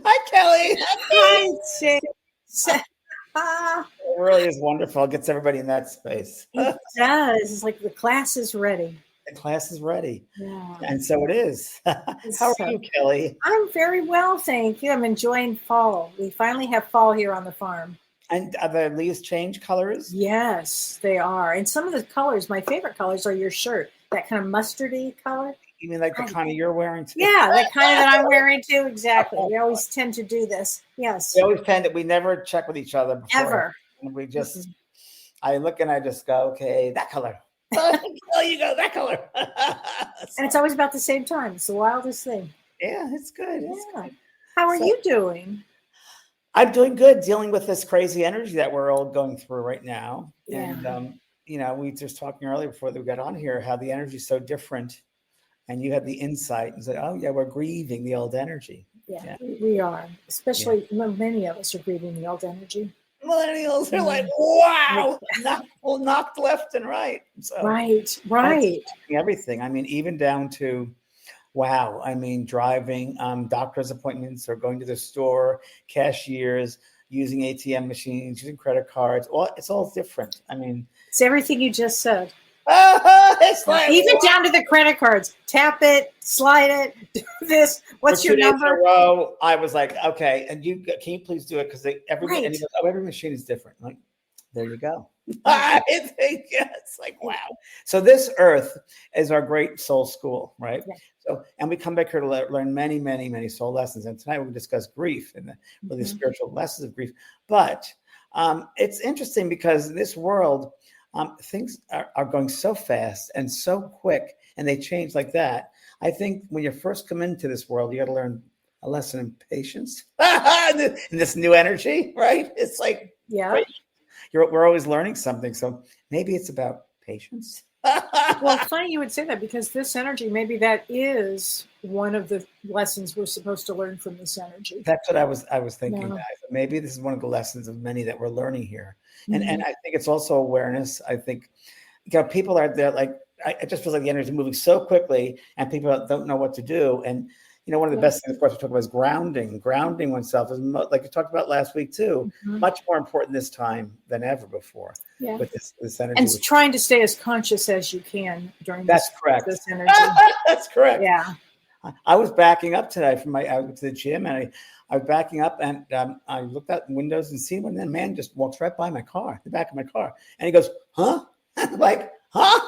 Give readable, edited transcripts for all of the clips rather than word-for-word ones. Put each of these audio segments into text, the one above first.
Hi, Kellee. Hi, James. It really is wonderful. It gets everybody in that space. It does. It's like the class is ready. The class is ready. Yeah. And so it is. How are you, Kellee? I'm very well, thank you. I'm enjoying fall. We finally have fall here on the farm. And are the leaves change colors? Yes, they are. And some of the colors, my favorite colors are your shirt, that kind of mustardy color. You mean like the kind of you're wearing too? Yeah, the kind that I'm wearing too. Exactly. We always tend to do this. Yes. We always tend to, we never check with each other before. Ever. And we just, I look and I just go, okay, that color. Oh, you go, that color. And it's always about the same time. It's the wildest thing. Yeah, it's good. Yeah. It's good. How are you doing? I'm doing good, dealing with this crazy energy that we're all going through right now. Yeah. And, we were just talking earlier before we got on here, how the energy is so different. And you had the insight and said, oh, yeah, we're grieving the old energy. Yeah. We are. Especially many of us are grieving the old energy. Millennials are like, wow, knocked left and right. So, right. Everything. I mean, even down to, wow. I mean, driving, doctor's appointments or going to the store, cashiers, using ATM machines, using credit cards. It's all different. I mean, it's everything you just said. It's like, even down to the credit cards. Tap it, slide it, do this. What's your number? In a row, I was like, okay, and can you please do it? Because every machine is different. Like, there you go. I think it's like, wow. So this earth is our great soul school, right? Yeah. So, and we come back here to learn many, many, many soul lessons. And tonight we discuss grief and the spiritual lessons of grief. But it's interesting because in this world, things are going so fast and so quick, and they change like that. I think when you first come into this world, you got to learn a lesson in patience in this new energy, right? It's like, right? We're always learning something. So maybe it's about patience. Well, it's funny you would say that, because this energy, maybe that is one of the lessons we're supposed to learn from this energy. That's what I was thinking. Yeah. Maybe this is one of the lessons of many that we're learning here. And I think it's also awareness. I think, people are there, like, I just feel like the energy is moving so quickly and people don't know what to do. And, one of the best things, of course, we talk about is grounding oneself, is like you talked about last week too, much more important this time than ever before with this energy. And trying to stay as conscious as you can during this energy. That's correct. Yeah. I was backing up today I went to the gym, and I was backing up, and I looked out the windows and see one, and then a man just walks right by my car, the back of my car. And he goes, huh? I'm like, huh?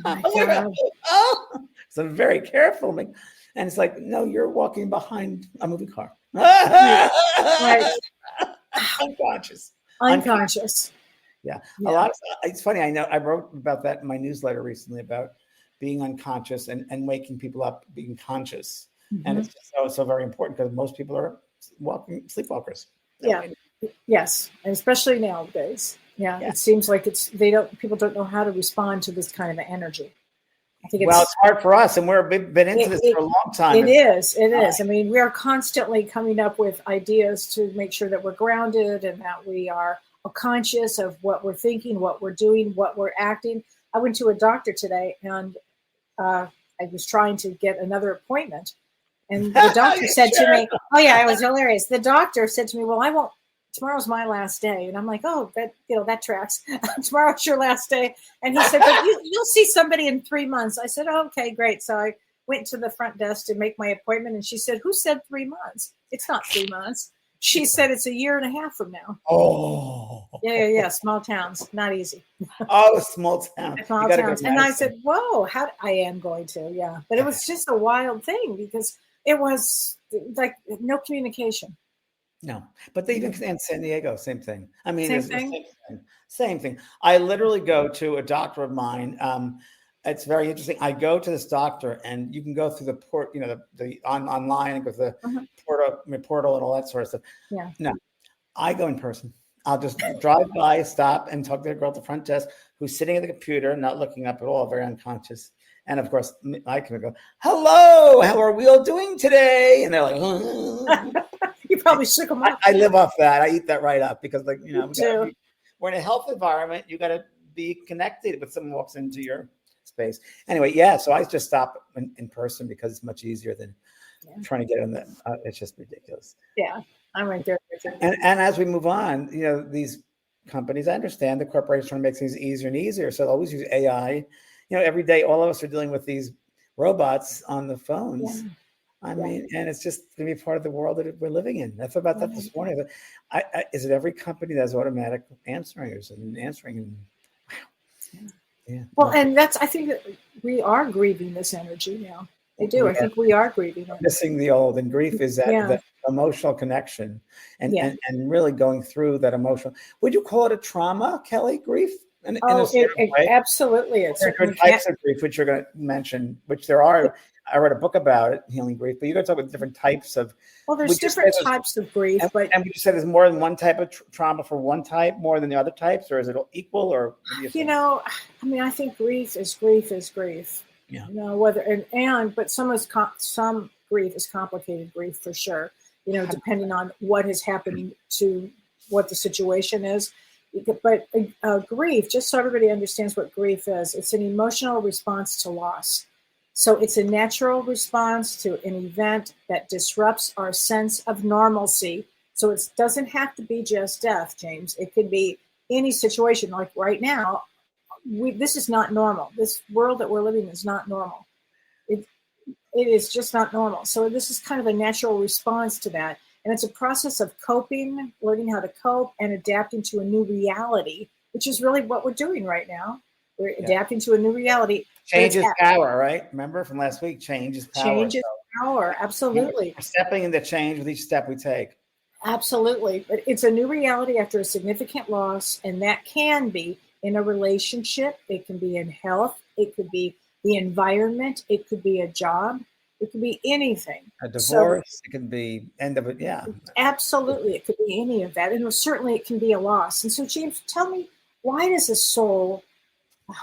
Oh, so I'm very careful. And it's like, no, you're walking behind a moving car. Right. Unconscious. Yeah. A lot of, it's funny. I know I wrote about that in my newsletter recently about being unconscious and waking people up, being conscious. And it's just so very important, because most people are sleepwalkers. Yeah. Yes. And especially nowadays. Yeah. It seems like people don't know how to respond to this kind of energy. I think it's hard for us, and we've been into this for a long time. It is. I mean, we are constantly coming up with ideas to make sure that we're grounded and that we are conscious of what we're thinking, what we're doing, what we're acting. I went to a doctor today, and I was trying to get another appointment. And the doctor said to me, oh, yeah, it was hilarious. The doctor said to me, well, tomorrow's my last day. And I'm like, oh, that tracks. Tomorrow's your last day. And he said, but you'll see somebody in 3 months. I said, oh, okay, great. So I went to the front desk to make my appointment. And she said, who said 3 months? It's not 3 months. She said it's 1.5 years from now. Oh. Yeah. Small towns. Not easy. Oh, small towns. Small towns. And I said, whoa, I am going to. Yeah. But it was just a wild thing, because it was like no communication. No, but they even in San Diego, same thing. I mean, same thing. I literally go to a doctor of mine. It's very interesting. I go to this doctor, and you can go through the port, the online and go to the portal and all that sort of stuff. Yeah. No, I go in person. I'll just drive by, stop, and talk to the girl at the front desk who's sitting at the computer, not looking up at all, very unconscious. And of course, I can go, "Hello, how are we all doing today?" And they're like, You probably shook them up. I live off that. I eat that right up because, like, Too. we're in a health environment. You got to be connected when someone walks into your space. Anyway, yeah. So I just stop in person because it's much easier than trying to get in the. It's just ridiculous. Yeah, I'm right there with you. And as we move on, these companies, I understand the corporations trying to make things easier and easier. So they'll always use AI. Every day, all of us are dealing with these robots on the phones. Yeah. I mean, and it's just going to be part of the world that we're living in. I thought about that this morning. Is it every company that has automatic answering? Or is it answering? And, wow. Yeah. Well, and I think that we are grieving this energy now. I do. I think we are grieving it. Missing the old, and grief is that emotional connection and really going through that emotional. Would you call it a trauma, Kellee? Grief? Absolutely. It's different types of grief, which you're going to mention, which there are. I read a book about it, Healing Grief, but you're going to talk about different types of. Well, there's different types of grief, and would you say there's more than one type of trauma for one type, more than the other types, or is it equal? Or I think grief is grief. Yeah. But some grief is complicated grief for sure. Depending on what has happened to what the situation is. But grief, just so everybody understands what grief is, it's an emotional response to loss. So it's a natural response to an event that disrupts our sense of normalcy. So it doesn't have to be just death, James. It could be any situation. Like right now, this is not normal. This world that we're living in is not normal. It is just not normal. So this is kind of a natural response to that. And it's a process of coping, learning how to cope, and adapting to a new reality, which is really what we're doing right now. We're adapting to a new reality. Change is power, right? Remember from last week, change is power. Change is power, absolutely. We're stepping into change with each step we take. Absolutely. But it's a new reality after a significant loss, and that can be in a relationship. It can be in health. It could be the environment. It could be a job. It could be anything. A divorce. It could be end of it. Yeah. Absolutely. It could be any of that. And certainly it can be a loss. And so, James, tell me, why does a soul,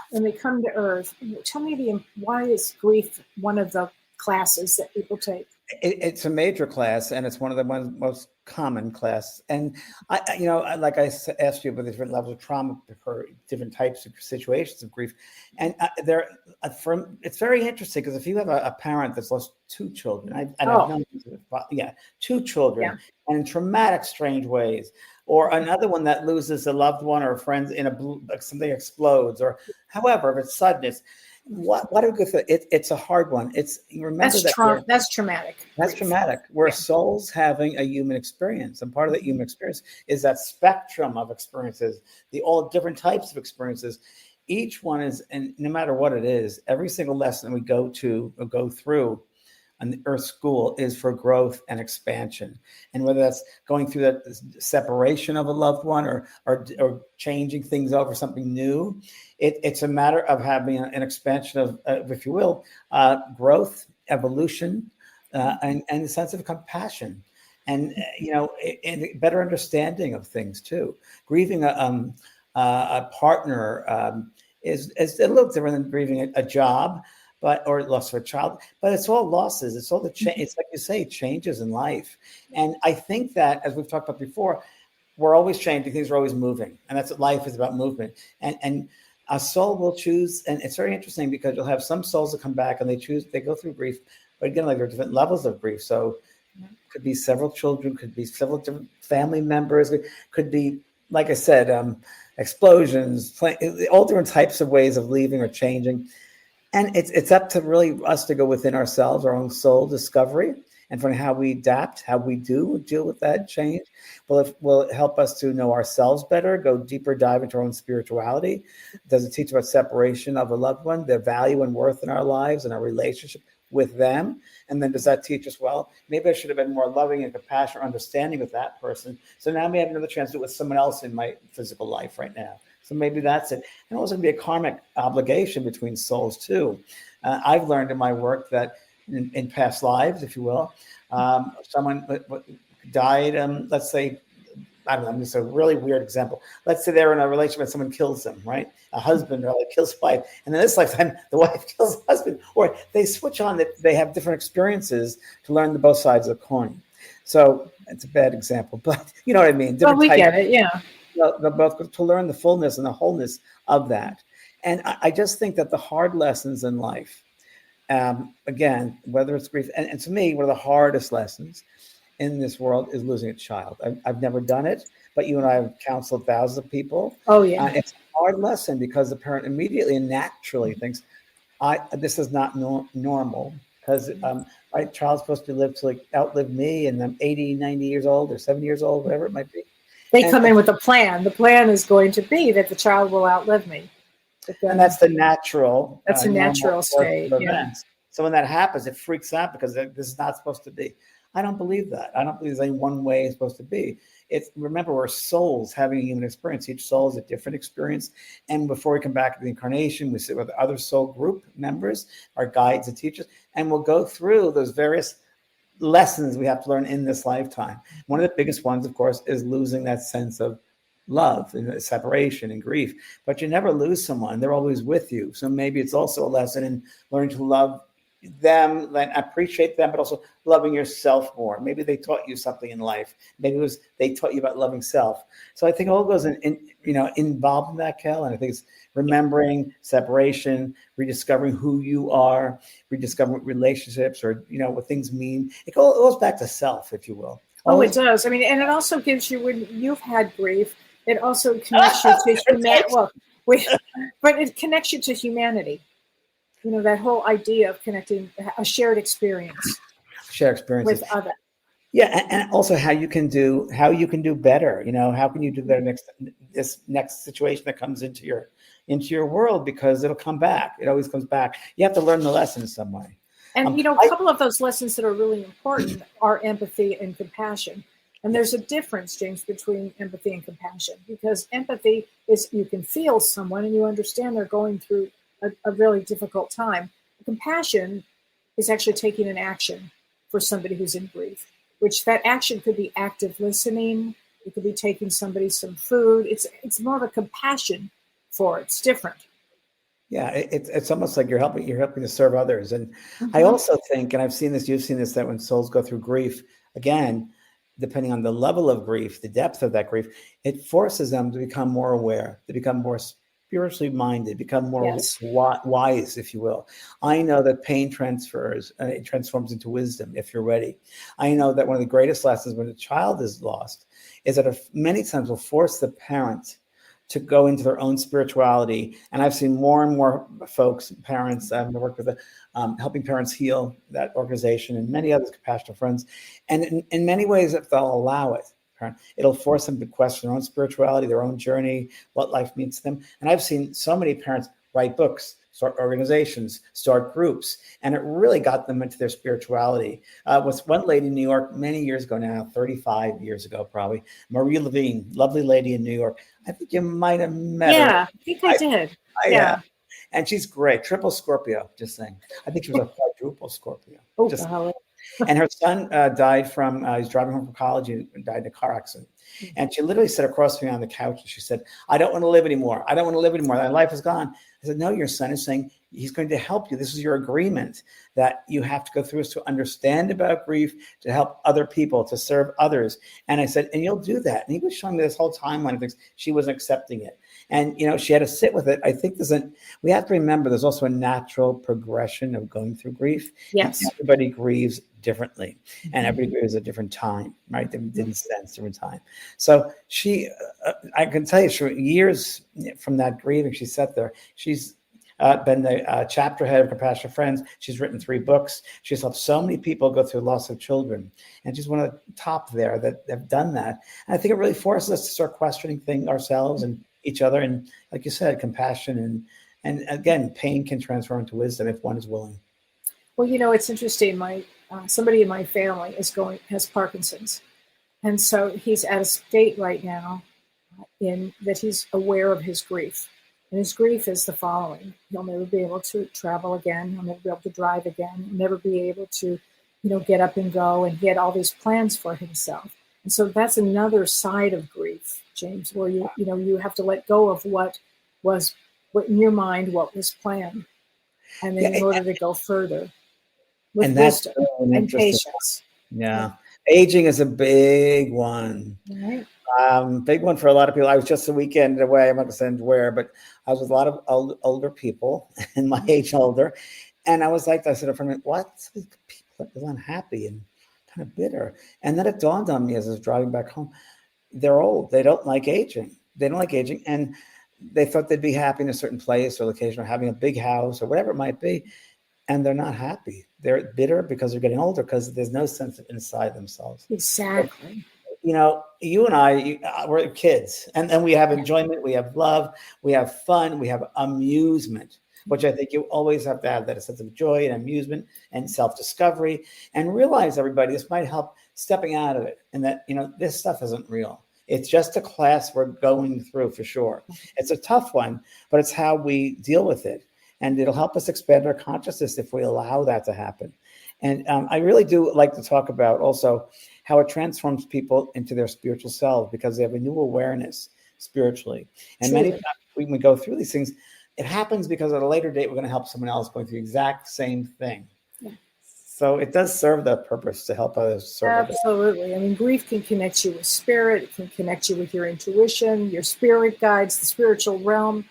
when they come to Earth, tell me why is grief one of the classes that people take? It's a major class, and it's one of the most common class. And like I asked you about the different levels of trauma for different types of situations of grief, and it's very interesting because if you have a parent that's lost two children, two children, and in traumatic, strange ways, or another one that loses a loved one or a friend something explodes, or however, if it's suddenness. What a good thing. It's a hard one. That's traumatic. That's traumatic. We're souls having a human experience, and part of that human experience is that spectrum of experiences, all different types of experiences. Each one is, and no matter what it is, every single lesson we go through on the Earth School is for growth and expansion. And whether that's going through that separation of a loved one or changing things over something new, it's a matter of having an expansion of, if you will, growth, evolution, and a sense of compassion, and and a better understanding of things too. Grieving a partner is a little different than grieving a job. Or loss of a child, but it's all losses. It's all the change. It's like you say, changes in life. And I think that, as we've talked about before, we're always changing. Things are always moving, and that's what life is about, movement. And a soul will choose, and it's very interesting because you'll have some souls that come back and they go through grief, but again, like there are different levels of grief. So it could be several children, could be several different family members, could be, like I said, explosions, all different types of ways of leaving or changing. And it's up to really us to go within ourselves, our own soul discovery, and from how we adapt, how we deal with that change. Will it help us to know ourselves better, go deeper dive into our own spirituality? Does it teach about separation of a loved one, their value and worth in our lives and our relationship with them? And then does that teach us, well, maybe I should have been more loving and compassionate, understanding with that person. So now I may have another chance to do it with someone else in my physical life right now. So maybe that's it. And also be a karmic obligation between souls too. I've learned in my work that in past lives, if you will, someone died, let's say I don't know, I'm just a really weird example. Let's say they're in a relationship and someone kills them, right? A husband or kills wife. And in this lifetime, the wife kills the husband. Or they switch on that they have different experiences to learn the both sides of the coin. So it's a bad example, but you know what I mean? Well, we get it, yeah. They're both to learn the fullness and the wholeness of that. And I just think that the hard lessons in life, again, whether it's grief, and to me, one of the hardest lessons in this world is losing a child. I've never done it, but you and I have counseled thousands of people. Oh, yeah. It's a hard lesson because the parent immediately and naturally thinks, this is not normal because my child's supposed to live to outlive me, and I'm 80, 90 years old or 70 years old, whatever it might be. They come in with a plan. The plan is going to be that the child will outlive me. And that's the natural. That's a natural state. Yeah. So when that happens, it freaks out because this is not supposed to be. I don't believe that. I don't believe there's any one way it's supposed to be. Remember, we're souls having a human experience. Each soul is a different experience. And before we come back to the incarnation, we sit with other soul group members, our guides and teachers, and we'll go through those various lessons we have to learn in this lifetime. One of the biggest ones, of course, is losing that sense of love and separation and grief. But you never lose someone. They're always with you. So maybe it's also a lesson in learning to love them and appreciate them, but also loving yourself more. Maybe they taught you something in life. Maybe they taught you about loving self. So I think it all goes involved in that, Kel. And I think it's remembering separation, rediscovering who you are, rediscovering relationships or, what things mean. It goes back to self, if you will. Oh, it does. I mean, and it also gives you, when you've had grief, it also connects you to humanity. But it connects you to humanity. That whole idea of connecting a shared experience with others. Yeah, and also how you can do better. How can you do better this next situation that comes into your world, because it'll come back. It always comes back. You have to learn the lesson in some way. And a couple of those lessons that are really important are empathy and compassion. And there's a difference, James, between empathy and compassion, because empathy is you can feel someone and you understand they're going through a really difficult time. Compassion is actually taking an action for somebody who's in grief, which that action could be active listening. It could be taking somebody some food. It's more of a compassion for it. It's different. Yeah, it's almost like you're helping to serve others. And I also think, and I've seen this, you've seen this, that when souls go through grief, again, depending on the level of grief, the depth of that grief, it forces them to become more aware, to become more spiritually minded, become more wise, if you will. I know that pain transfers, it transforms into wisdom if you're ready. I know that one of the greatest lessons when a child is lost is that many times will force the parent to go into their own spirituality. And I've seen more and more folks, parents, I've worked with Helping Parents Heal, that organization, and many others, compassionate friends. And in many ways, if they'll allow it, it'll force them to question their own spirituality, their own journey, what life means to them. And I've seen so many parents write books, start organizations, start groups, and it really got them into their spirituality. With one lady in New York many years ago now, 35 years ago probably, Marie Levine, lovely lady in New York. I think you might have met her. Yeah, I think I did. Yeah. And she's great. Triple Scorpio, just saying. I think she was a quadruple Scorpio. Oh, and her son died from, he was driving home from college and died in a car accident. And she literally sat across from me on the couch and she said, I don't want to live anymore. I don't want to live anymore. My life is gone. I said, no, your son is saying he's going to help you. This is your agreement that you have to go through is to understand about grief, to help other people, to serve others. And I said, and you'll do that. And he was showing me this whole timeline of things. She wasn't accepting it. And, she had to sit with it. I think we have to remember there's also a natural progression of going through grief. Yes. And everybody grieves differently and everybody grieves at a different time, right? They didn't sense different time. So I can tell you, years from that grieving, she sat there. She's been the chapter head of Compassionate Friends. She's written 3 books. She's helped so many people go through loss of children. And she's one of the top there that have done that. And I think it really forces us to start questioning things ourselves and each other. And like you said, compassion and again, pain can transform into wisdom if one is willing. Well, it's interesting. Somebody in my family has Parkinson's. And so he's at a state right now in that he's aware of his grief. And his grief is the following. He'll never be able to travel again. He'll never be able to drive again. He'll never be able to, get up and go. And he had all these plans for himself. And so that's another side of grief, James, where you have to let go of what in your mind, what was planned. And then in order to go further with and that's wisdom so and interesting. patience. Yeah. Aging is a big one. Right. Big one for a lot of people. I was just a weekend away. I'm not going to say where, but I was with a lot of older people and my age older. And I was like, I said, what's these people that are unhappy and kind of bitter? And then it dawned on me as I was driving back home. They're old. They don't like aging. They don't like aging. And they thought they'd be happy in a certain place or location or having a big house or whatever it might be. And they're not happy. They're bitter because they're getting older because there's no sense of inside themselves. Exactly. You know, you and I, we're kids, and then we have enjoyment, we have love, we have fun, we have amusement, which I think you always have to have, that a sense of joy and amusement and self-discovery, and realize, everybody, this might help stepping out of it, and that, this stuff isn't real. It's just a class we're going through for sure. It's a tough one, but it's how we deal with it. And it'll help us expand our consciousness if we allow that to happen. And I really do like to talk about also how it transforms people into their spiritual selves, because they have a new awareness spiritually. And many times when we go through these things, it happens because at a later date, we're going to help someone else going through the exact same thing. Yeah. So it does serve that purpose to help others serve. Absolutely. I mean, grief can connect you with spirit. It can connect you with your intuition, your spirit guides, the spiritual realm.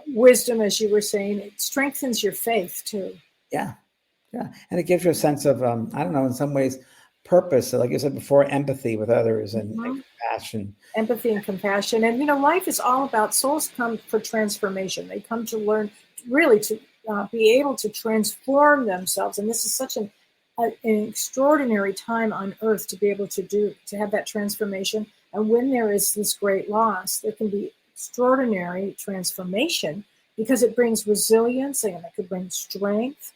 Wisdom, as you were saying, it strengthens your faith too. Yeah. And it gives you a sense of, I don't know, in some ways, purpose. So like you said before, empathy with others and compassion. Empathy and compassion. And, life is all about, souls come for transformation. They come to learn, really to be able to transform themselves. And this is such an extraordinary time on earth to be able to have that transformation. And when there is this great loss, there can be extraordinary transformation, because it brings resilience and it could bring strength,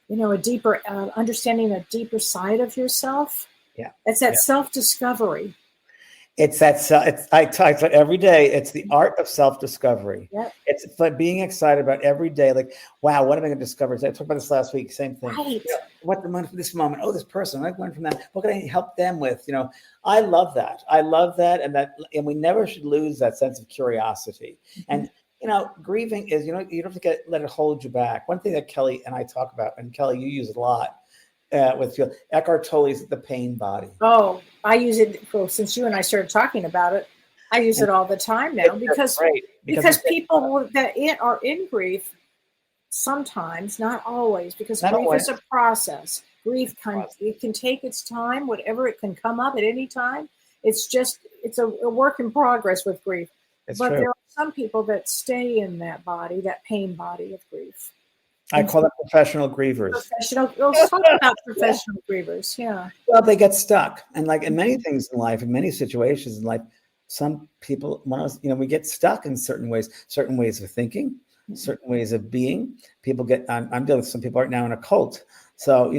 a deeper understanding, a deeper side of yourself. Yeah. It's that self-discovery. It's that, I talk about every day. It's the art of self-discovery. Yep. It's like being excited about every day. Like, wow, what am I going to discover? I talked about this last week. Same thing. Right. What the month for this moment? Oh, this person. I learned from them. What can I help them with? I love that. And we never should lose that sense of curiosity. And grieving is, you don't have to let it hold you back. One thing that Kellee and I talk about, and Kellee, you use it a lot. With Eckhart Tolle's The Pain Body. Oh, I use it. Well, since you and I started talking about it, I use it all the time now, because people that are in grief, sometimes, not always, because grief is a process. Grief it can take its time, whatever, it can come up at any time. It's a work in progress with grief. But there are some people that stay in that body, that pain body of grief. I call them professional grievers. Let's talk about professional grievers. Yeah. Well, they get stuck. And like in many things in life, in many situations in life, some people, we get stuck in certain ways of thinking, certain ways of being. People I'm dealing with some people right now in a cult. So,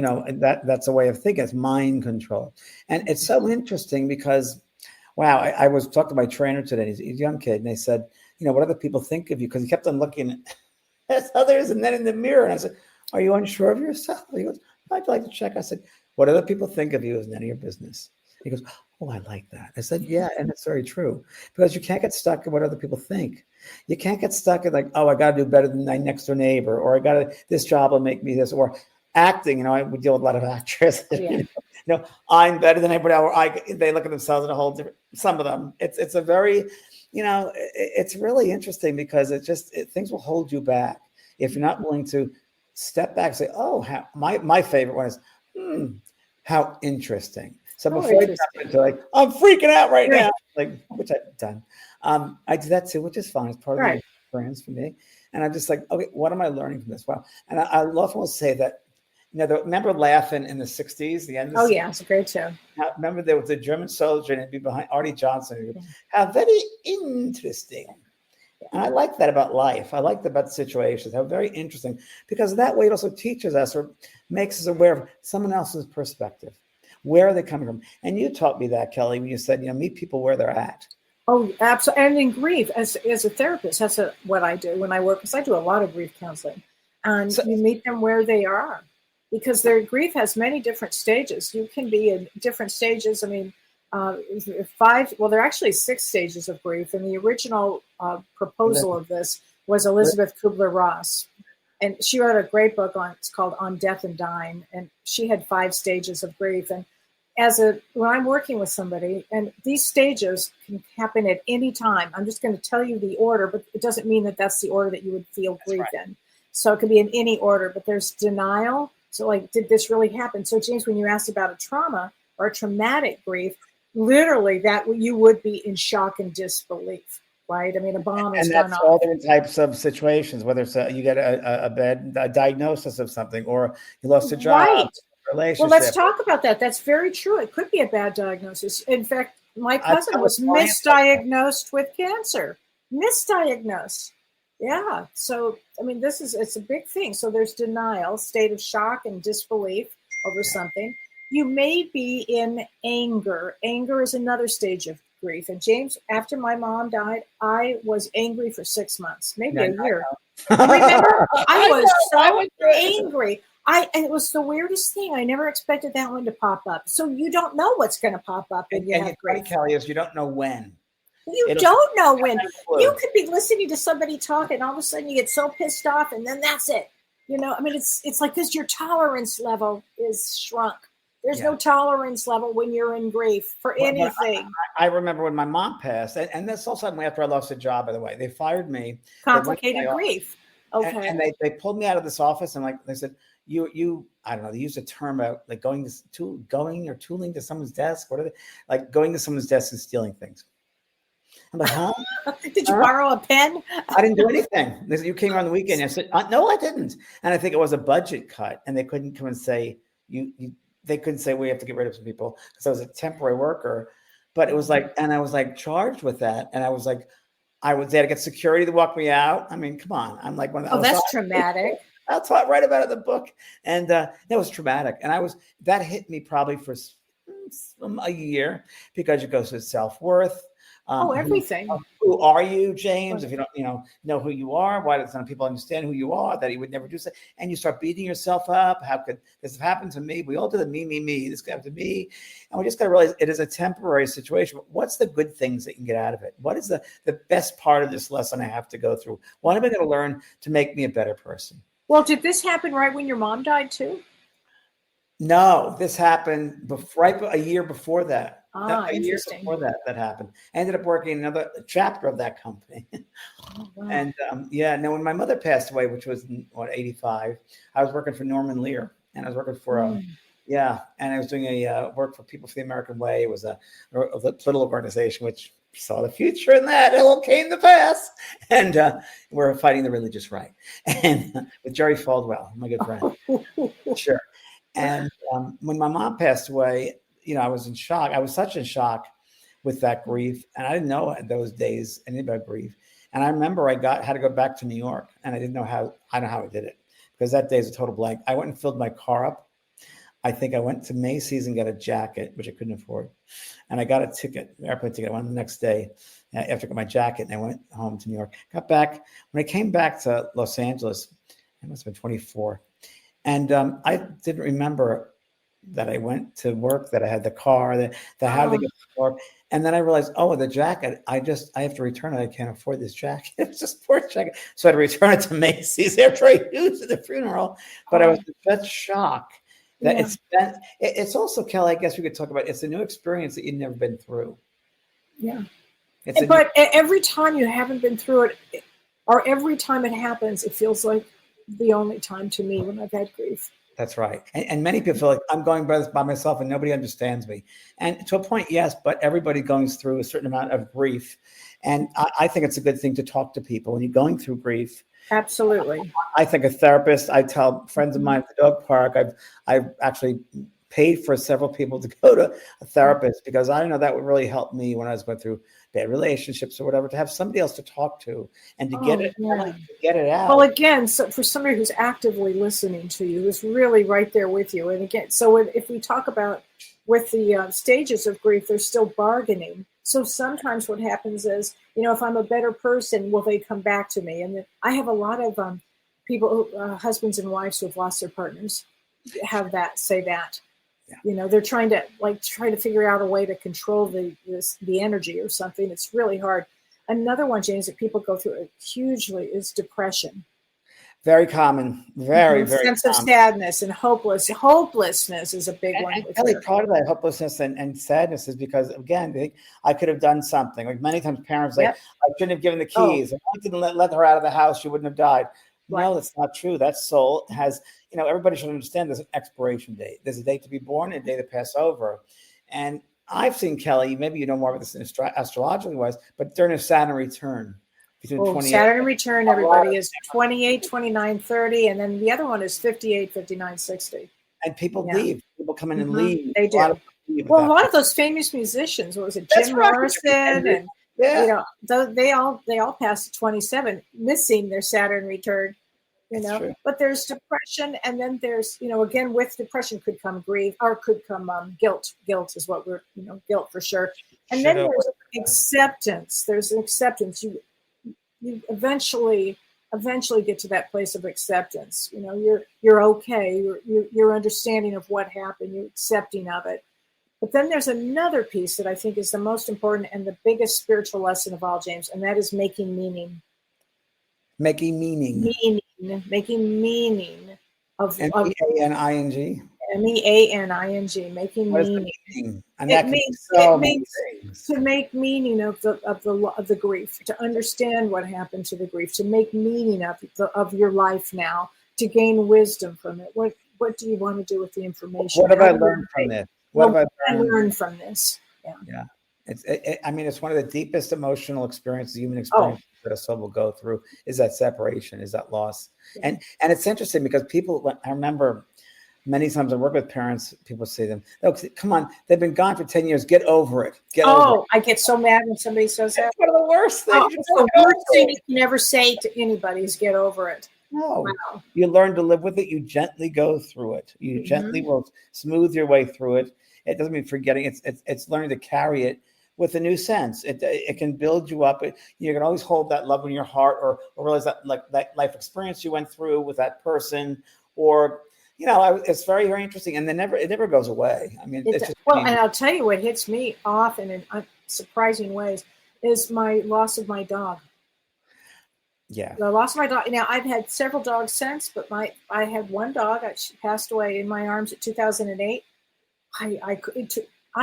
that's a way of thinking. It's mind control. And it's so interesting because, wow, I was talking to my trainer today. He's a young kid. And they said, what other people think of you? Because he kept on looking at others and then in the mirror. And I said, are you unsure of yourself? He goes, I'd like to check. I said, what other people think of you is none of your business. He goes, oh, I like that. I said, yeah, and it's very true, because you can't get stuck in what other people think. You can't get stuck in like, oh, I got to do better than my next door neighbor, or this job will make me this, or acting. We deal with a lot of actors. Yeah. I'm better than anybody else. Or they look at themselves in a whole different. Some of them, it's a very, it's really interesting, because things will hold you back if you're not willing to step back and say, oh, my favorite one is, how interesting. So before I jump into I'm freaking out right now, which I've done. I do that too, which is fine. It's part of the experience for me. And I'm just like, okay, what am I learning from this? Wow. And I often will say that, remember Laughing in the 60s, the end of the 60s? Yeah, it's a great show. Remember there was a German soldier, and it'd be behind Artie Johnson. How very interesting. And I like that about life. I like that about situations. How very interesting, because that way it also teaches us, or makes us aware of someone else's perspective. Where are they coming from? And you taught me that, Kellee, when you said, meet people where they're at. Oh, absolutely. And in grief, as a therapist, that's what I do when I work, because I do a lot of grief counseling. And you meet them where they are, because their grief has many different stages. You can be in different stages. I mean, 5. Well, there are actually 6 stages of grief, and the original proposal of this was Elizabeth Kubler-Ross, and she wrote a great book it's called On Death and Dying, and she had 5 stages of grief. And when I'm working with somebody, and these stages can happen at any time. I'm just going to tell you the order, but it doesn't mean that that's the order that you would feel grief in. So it could be in any order, but there's denial. So like, did this really happen? So James, when you asked about a trauma or a traumatic grief, literally that you would be in shock and disbelief, right? I mean, a bomb has gone off. And that's all different types of situations, whether it's you get a bad diagnosis of something, or you lost a job. Right. Relationship. Well, let's talk about that. That's very true. It could be a bad diagnosis. In fact, my cousin was misdiagnosed with cancer. Misdiagnosed. Yeah. So, I mean, it's a big thing. So there's denial, state of shock and disbelief over something. You may be in anger. Anger is another stage of grief. And James, after my mom died, I was angry for 6 months, maybe a year. Remember? I was so angry. And it was the weirdest thing. I never expected that one to pop up. So you don't know what's going to pop up. And Kelly, is you don't know when. You don't know when. You could be listening to somebody talk, and all of a sudden you get so pissed off, and then that's it. You know, I mean, it's like because your tolerance level is shrunk. There's no tolerance level when you're in grief for anything. I remember when my mom passed, and this also happened after I lost a job, by the way. They fired me. Complicated grief. Okay. And they pulled me out of this office, and they said, you I don't know, they used a term about like going or tooling to someone's desk. What are they like, going to someone's desk and stealing things? I'm like, huh? Did you borrow a pen? I didn't do anything. They said, you came on the weekend. I said, no, I didn't. And I think it was a budget cut, and they couldn't come and say they couldn't say we have to get rid of some people because I was a temporary worker. But it was like, and I was like charged with that, and I was like, they had to get security to walk me out. I mean, come on. I'm like, that's traumatic. That's what I write about in the book. And that was traumatic. And that hit me probably for a year, because it goes to self-worth. Everything. Who are you, James? If you don't, know who you are, why do some people understand who you are, that you would never do so? And you start beating yourself up. How could this have happened to me? We all do the me. This happened to me. And we just got to realize it is a temporary situation. What's the good things that you can get out of it? What is the best part of this lesson I have to go through? What am I going to learn to make me a better person? Well, did this happen right when your mom died too? No, this happened right a year before that. A year before that happened. I ended up working another chapter of that company. Oh, wow. And when my mother passed away, which was 85, I was working for Norman Lear, and I was working for and I was doing a work for People for the American Way. It was a political organization which saw the future in that. It all came to pass. And we're fighting the religious right. And with Jerry Falwell, my good friend. Sure. And when my mom passed away, I was in shock. I was such in shock with that grief. And I didn't know in those days anything about grief. And I remember I had to go back to New York, and I didn't know how I did it, because that day is a total blank. I went and filled my car up. I think I went to Macy's and got a jacket, which I couldn't afford. And I got a airplane ticket. I went the next day after I got my jacket, and I went home to New York. Got back. When I came back to Los Angeles, I must have been 24. And I didn't remember that I went to work, that I had the car, that how to get to work. And then I realized, the jacket, I have to return it. I can't afford this jacket. It was a sports jacket. So I had to return it to Macy's after I used it at the funeral. But I was in such shock that it's also, Kelly, I guess we could talk about, it's a new experience that you've never been through. Yeah. But every time you haven't been through it, or every time it happens, it feels like the only time to me when I've had grief. That's right. And many people feel like I'm going by myself and nobody understands me. And to a point, yes, but everybody goes through a certain amount of grief. And I think it's a good thing to talk to people when you're going through grief. Absolutely. I think a therapist, I tell friends of mine at the dog park, I've actually paid for several people to go to a therapist, because I know that would really help me when I was going through bad relationships or whatever, to have somebody else to talk to and to get it out. Well, again, so for somebody who's actively listening to you, who's really right there with you. And again, so if we talk about with the stages of grief, there's still bargaining. So sometimes what happens is, if I'm a better person, will they come back to me? And I have a lot of people, husbands and wives who have lost their partners, have that, say that. Yeah. They're trying to figure out a way to control the energy or something. It's really hard. Another one, James, that people go through hugely is depression. Very common. Very, very sense common. of sadness and hopelessness is a big one. Kelly, part of that hopelessness and sadness is because, again, I could have done something. Like many times parents I shouldn't have given the keys. If I didn't let her out of the house, she wouldn't have died. Right. No, that's not true. That soul has, everybody should understand there's an expiration date. There's a date to be born and a day to pass over. And I've seen, Kelly, maybe you know more about this astrologically wise, but during a Saturn return, Saturn return, everybody, is 28, 29, 30, and then the other one is 58, 59, 60. And people leave. People come in and leave. They do. A lot of those famous musicians, what was it, Jim Morrison, and they all passed at 27, missing their Saturn return. But there's depression, and then there's again, with depression could come grief, or could come guilt. Guilt is what we're guilt for sure. And then there's acceptance. There's an acceptance. You eventually get to that place of acceptance. You're okay. You're understanding of what happened. You're accepting of it. But then there's another piece that I think is the most important and the biggest spiritual lesson of all, James, and that is making meaning. Making meaning. Making meaning of MEANING. MEANING. Making meaning. And it means to make meaning of the grief, to understand what happened to the grief, to make meaning of your life now, to gain wisdom from it. What do you want to do with the information? What have I learned from this? What have I learned from this? Yeah. It's one of the deepest emotional experiences, human experience that a soul will go through, is that separation, is that loss. Yeah. And it's interesting because I remember many times I work with parents, people say to them, "Oh, come on, they've been gone for 10 years. Get over it. I get so mad when somebody says that. It's one of the worst things. It's the worst thing you can ever say to anybody is get over it. No, wow. You learn to live with it. You gently go through it. You gently will smooth your way through it. It doesn't mean forgetting. It's learning to carry it with a new sense. It can build you up. You can always hold that love in your heart, or realize that that life experience you went through with that person, or it's very, very interesting, and it never goes away. I mean, and I'll tell you what hits me often in surprising ways is my loss of my dog. Yeah, the loss of my dog. Now, I've had several dogs since, but I had one dog. She passed away in my arms in 2008. I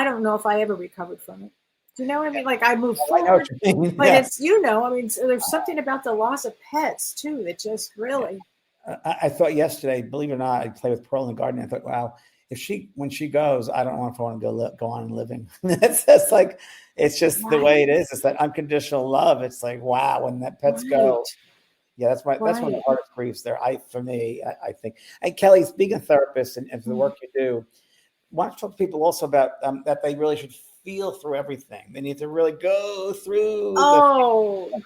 don't know if I ever recovered from it. Do you know what I mean? Like, I moved forward, but it's there's something about the loss of pets too that just really. I thought yesterday, believe it or not, I played with Pearl in the garden. I thought, wow, when she goes, I don't know if I want to go on living. It's just like, it's just the way it is. It's that unconditional love. It's like, wow, when that pets go. Yeah, that's one of the hardest griefs there. I think. And Kelly, speaking of therapists and for the work you do, why don't you talk to people also about that they really should feel through everything. They need to really go through.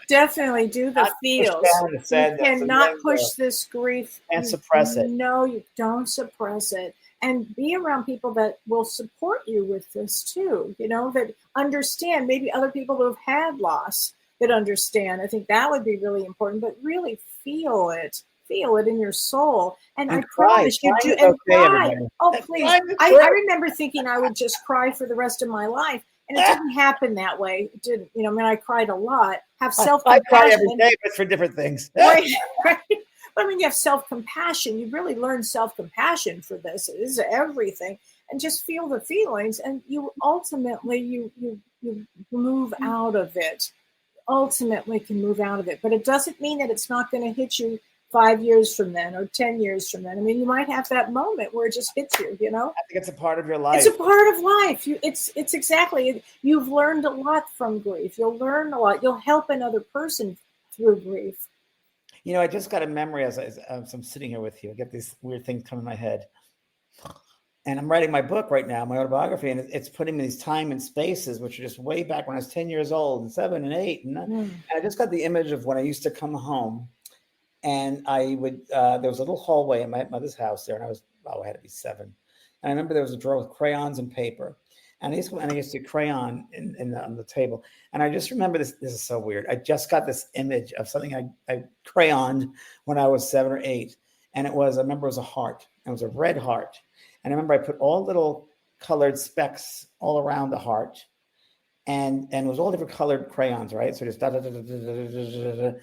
Definitely do the feels. You cannot push this grief and suppress it. No, you don't suppress it. And be around people that will support you with this too, that understand, maybe other people who have had loss that understand. I think that would be really important, but really feel it in your soul. And I promise you do. And cry. Oh, please. I remember thinking I would just cry for the rest of my life. And it didn't happen that way. It didn't, I cried a lot. Have self-compassion. I cry every day, but for different things. Right. But when you have self-compassion, you really learn self-compassion for this. It is everything. And just feel the feelings. And you ultimately, you move out of it. Ultimately can move out of it. But it doesn't mean that it's not going to hit you 5 years from then or 10 years from then. I mean, you might have that moment where it just hits you, I think it's a part of your life. It's a part of life. It's exactly, you've learned a lot from grief. You'll learn a lot. You'll help another person through grief. I just got a memory as I'm sitting here with you. I get these weird things come in my head. And I'm writing my book right now, my autobiography, and it's putting me in these time and spaces, which are just way back when I was 10 years old and 7 and 8. And I just got the image of when I used to come home. And I would, there was a little hallway in my mother's house there, and I had to be 7. And I remember there was a drawer with crayons and paper, and I used to crayon on the table. And I just remember this is so weird. I just got this image of something I crayoned when I was 7 or 8. And I remember it was a heart. It was a red heart. And I remember I put all little colored specks all around the heart, and it was all different colored crayons, right? So just da da da da da da da da.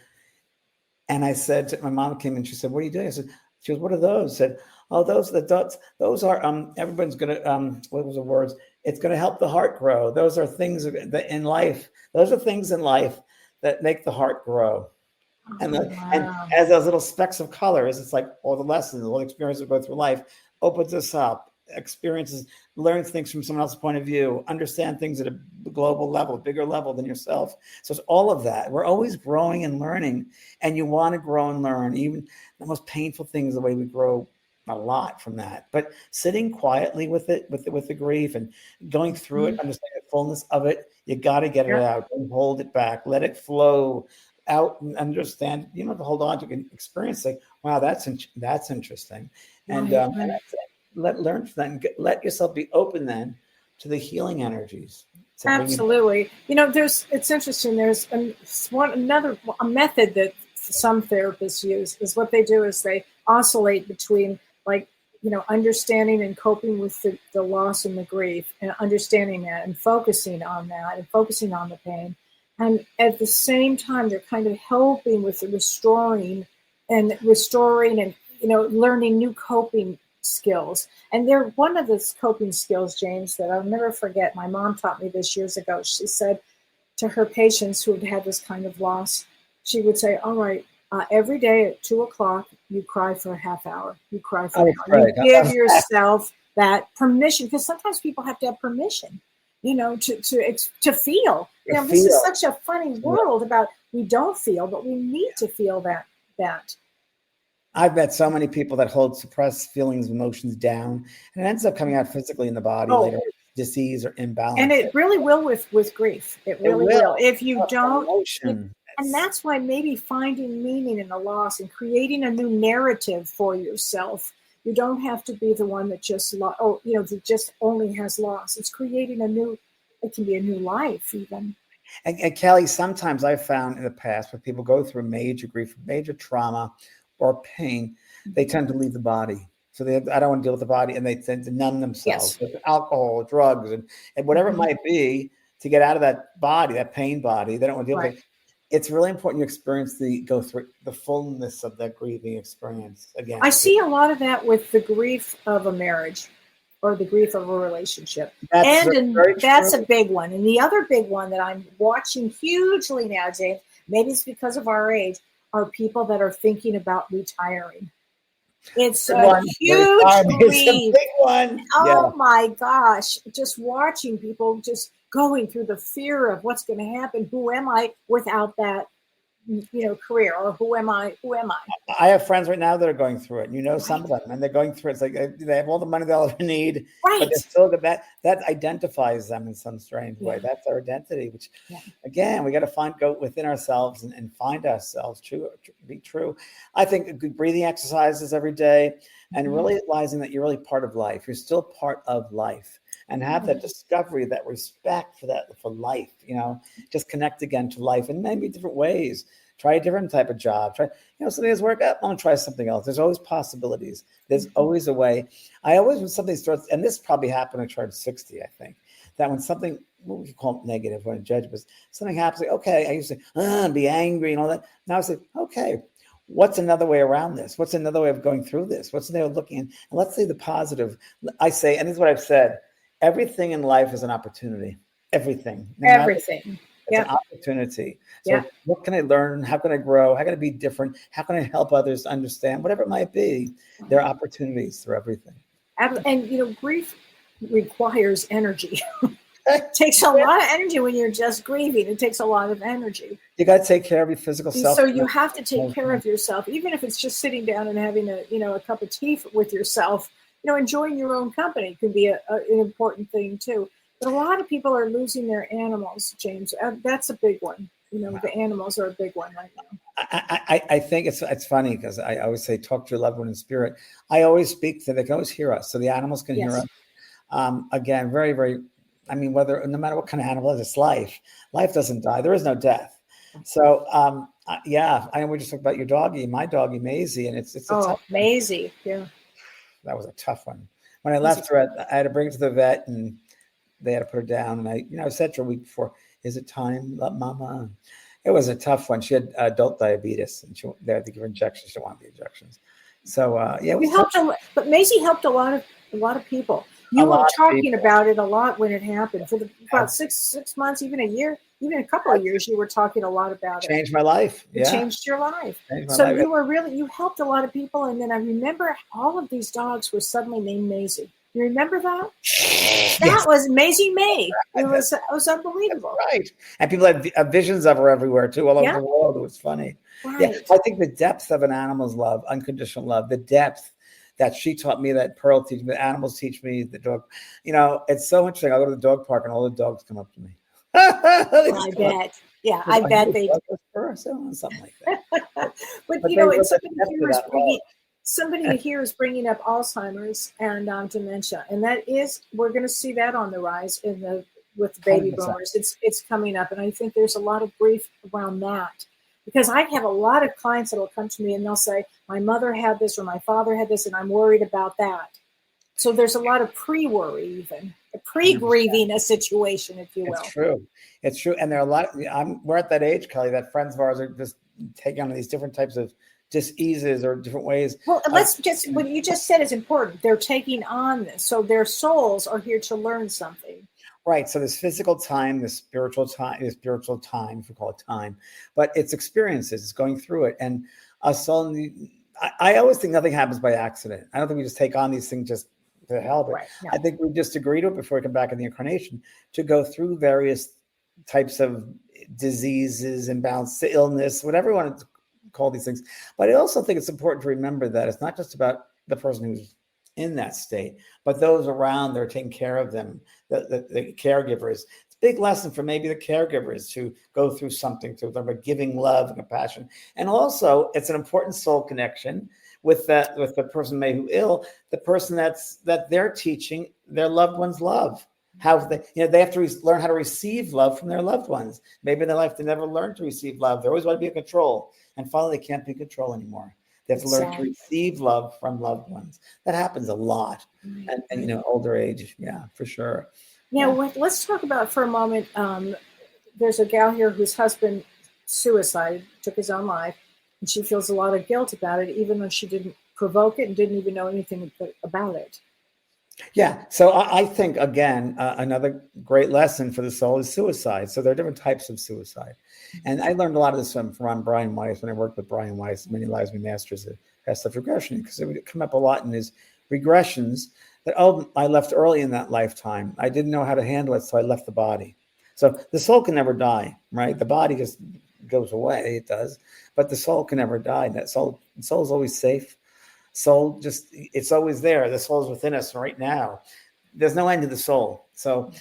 And I said, my mom came in, she said, "What are you doing?" I said, she goes, "What are those?" I said, "Oh, those are the dots. Those are everyone's gonna what was the words? It's gonna help the heart grow. Those are things that in life. Those are things in life that make the heart grow." And and Wow. as those little specks of colors, it's like all the lessons, all the experiences we go through life opens us up, experiences, learn things from someone else's point of view, understand things at a global level, bigger level than yourself. So it's all of that. We're always growing and learning, and you want to grow and learn. Even the most painful things, the way we grow a lot from that. But sitting quietly with it, with the grief and going through it, understanding the fullness of it, you got to get it out. Don't hold it back. Let it flow out and understand. You don't have to hold on to experience. Like, wow, that's interesting, and and that's it. Learn from that and let yourself be open then to the healing energies. Absolutely. It's interesting. There's a method that some therapists use is what they do is they oscillate between understanding and coping with the loss and the grief and understanding that and focusing on that and focusing on the pain. And at the same time, they're kind of helping with the restoring and learning new coping skills. And they're one of the coping skills, James, that I'll never forget. My mom taught me this years ago. She said to her patients who had had this kind of loss, she would say, "All right, every day at 2:00, you cry for a half hour. You cry for an hour. You give yourself that permission," because sometimes people have to have permission, to feel. This is such a funny world about we don't feel, but we need to feel that. I've met so many people that hold suppressed feelings, emotions down, and it ends up coming out physically in the body later, disease or imbalance. And it really will with grief. It really will. If you don't, emotion. And that's why maybe finding meaning in the loss and creating a new narrative for yourself. You don't have to be the one that just that just only has loss. It's creating it can be a new life even. And Kelly, sometimes I've found in the past when people go through major grief, major trauma, or pain, they tend to leave the body. So I don't want to deal with the body, and they tend to numb themselves with alcohol, drugs, and whatever it might be to get out of that body, that pain body. They don't want to deal with it. It's really important you go through the fullness of that grieving experience again. I see a lot of that with the grief of a marriage or the grief of a relationship. That's a big one. And the other big one that I'm watching hugely now, James, maybe it's because of our age, are people that are thinking about retiring. It's a huge grief. Oh my gosh. Just watching people just going through the fear of what's going to happen. Who am I without that, career? Or who am I? I have friends right now that are going through it. Some of them, and they're going through it. It's like they have all the money they'll ever need, but they're still that identifies them in some strange way. That's our identity, which again, we got to go within ourselves and find ourselves be true. I think good breathing exercises every day and realizing that you're really part of life. You're still part of life. And have that discovery, that respect for life, just connect again to life in maybe different ways. Try a different type of job. Try, something doesn't work out, I'll try something else. There's always possibilities. There's always a way. when something starts, and this probably happened when I turned 60, I think, that when something, what would you call it negative, when a judge was, something happens, like, okay, I used to say, be angry and all that. Now I say, okay, what's another way around this? What's another way of going through this? What's another way of looking at, and let's say the positive. I say, and this is what I've said, everything in life is an opportunity. Everything. Everything. It's an opportunity. So what can I learn? How can I grow? How can I be different? How can I help others understand? Whatever it might be, there are opportunities through everything. And, grief requires energy. It takes a lot of energy when you're just grieving. It takes a lot of energy. You got to take care of your physical self. So you have to take care of yourself, even if it's just sitting down and having a cup of tea with yourself. Enjoying your own company can be an important thing too. But a lot of people are losing their animals, James. That's a big one. The animals are a big one right now. I think it's funny because I always say, talk to your loved one in spirit. I always speak to, they can always hear us. So the animals can hear us. Again, very, very, no matter what kind of animal it is, it's life. Life doesn't die. There is no death. So, I we just talked about your doggie, my doggie, Maisie, and it's a tough Maisie. Yeah. That was a tough one. When I left her, I had to bring her to the vet, and they had to put her down. And I said to her a week before, "Is it time, Mama?" It was a tough one. She had adult diabetes, and they had to give her injections. She didn't want the injections. So it was helped but Maisie helped a lot of people. You were talking about it a lot when it happened for about 6 months, even a year, even a couple of years. You were talking a lot about it. Changed my life. It changed your life. So you helped a lot of people. And then I remember all of these dogs were suddenly named Maisie. You remember that? That was Maisie May. It was unbelievable. That's right. And people had visions of her everywhere too, all over the world. It was funny. Right. Yeah. I think the depth of an animal's love, unconditional love, the depth that she taught me, that Pearl teach me, the animals teach me, the dog. It's so interesting. I go to the dog park and all the dogs come up to me. I bet. Yeah, I bet they do. Something like that. but somebody here is bringing up Alzheimer's and dementia, and we're going to see that on the rise with the baby 100%. boomers. It's coming up, and I think there's a lot of grief around that, because I have a lot of clients that will come to me and they'll say, "My mother had this or my father had this, and I'm worried about that." So there's a lot of pre-worry, even pre-grieving a situation, if you will. It's true, and there are a lot. We're at that age, Kelly, that friends of ours are just taking on these different types of diseases or different ways. Well, what you just said is important. They're taking on this, so their souls are here to learn something. Right. So this physical time, this spiritual time, if we call it time, but it's experiences. It's going through it, and us all. I always think nothing happens by accident. I don't think we just take on these things just to help it. Right, no. I think we just agree to it before we come back in the incarnation to go through various types of diseases, imbalance, illness, whatever you want to call these things. But I also think it's important to remember that it's not just about the person who's in that state, but those around that are taking care of them, the caregivers. It's a big lesson for maybe the caregivers to go through something, to learn about giving love and compassion. And also, it's an important soul connection with the person maybe who ill, the person that they're teaching their loved ones love. How they have to learn how to receive love from their loved ones. Maybe in their life they never learned to receive love. They always want to be in control, and finally they can't be in control anymore. They have to learn to receive love from loved ones. That happens a lot, and older age, for sure. Now let's talk about for a moment. There's a gal here whose husband took his own life, and she feels a lot of guilt about it, even though she didn't provoke it and didn't even know anything about it. Yeah. So I think, again, another great lesson for the soul is suicide. So there are different types of suicide. And I learned a lot of this from Brian Weiss when I worked with Brian Weiss, Many Lives, Many Masters of Past Life Regression, because it would come up a lot in his regressions that, I left early in that lifetime. I didn't know how to handle it, so I left the body. So the soul can never die, right? The body just goes away. It does. But the soul can never die. The soul is always safe. Soul it's always there. The soul is within us right now. There's no end to the soul. So,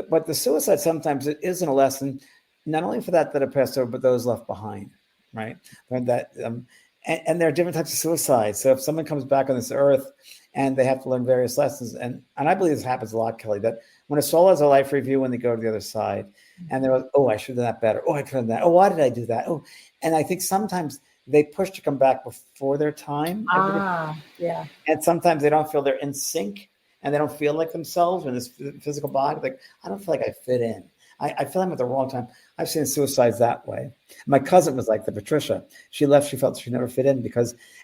but the suicide sometimes it isn't a lesson, not only for that have passed over, but those left behind, right? And that, and there are different types of suicide. So if someone comes back on this earth and they have to learn various lessons, and I believe this happens a lot, Kelly, that when a soul has a life review when they go to the other side, and they're like, "Oh, I should have done that better. Oh, I could have done that. Oh, why did I do that? Oh," and I think sometimes they push to come back before their time. Yeah. And sometimes they don't feel they're in sync and they don't feel like themselves in this physical body. Like, I don't feel like I fit in. I feel I'm at the wrong time. I've seen suicides that way. My cousin was like that, Patricia. She left. She felt she never fit in